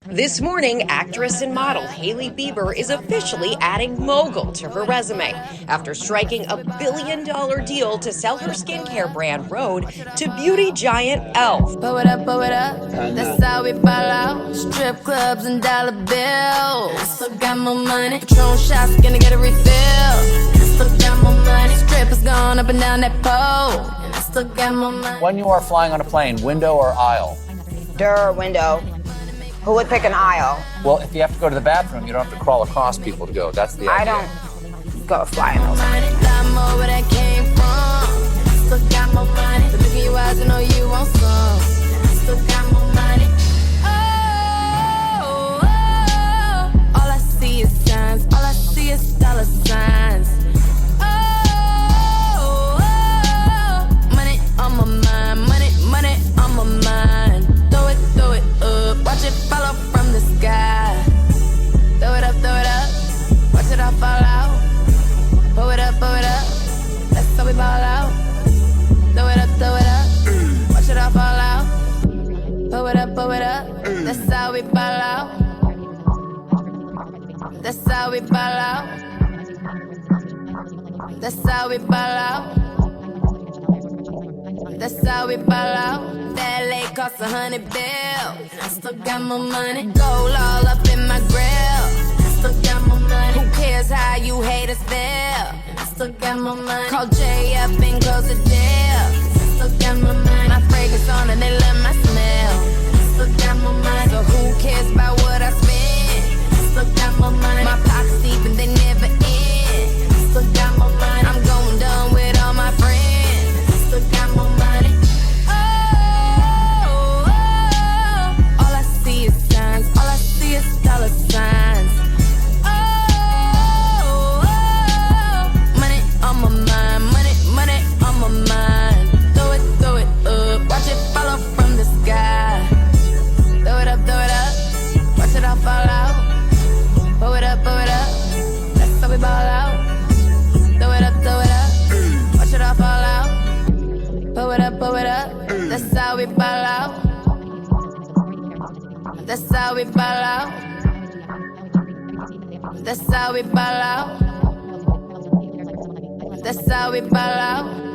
This morning, actress and model Hailey Bieber is officially adding mogul to her resume after striking a $1 billion deal to sell her skincare brand Rhode to beauty giant e.l.f. Blow it up, that's how we ball out. Strip clubs and dollar bills. Still got more money. Patron shots, gonna get a refill. Still got more money. Strippers going up and down that pole. Still got more money. When you are flying on a plane, window or aisle? Window. Who would pick an aisle? Well, if you have to go to the bathroom, you don't have to crawl across people to go. That's the idea. I don't go flying those. More where that came from. Still got more money. Look in your eyes, I know you want some. Still got more money. Oh, oh, all I see is signs. All I see is dollar signs. Oh, oh, money on my mind. Money on my mind. Throw it up. Watch it fall off from the sky. Throw it up. Watch it all fall out. Pull it up. That's how we ball out. Throw it up. Watch it all fall out. Pull it up. That's how we ball out. That's how we ball out. That's how we ball out. That's how we ball out. That LA costs $100 bills. I still got more money. Gold all up in my grill. I still got more money. Who cares how you haters feel? I still got more money. Call Jay up and close the deal. I still got more money. My fragrance on and they love my smell. I still got more money. So who cares about what I spend? I still got more money. My pockets deep and they never end. I still got more money. I'm going dumb with all my friends. I still got more money. Dollar signs. Oh, oh, money on my mind. Money on my mind. Throw it up. Watch it fall off from the sky. Throw it up. Watch it all fall out. Pull it up. That's how we ball out. Throw it up. Watch it all fall out. Pull it up. That's how we ball out. That's how we ball out. That's how we ball out. That's how we ball out.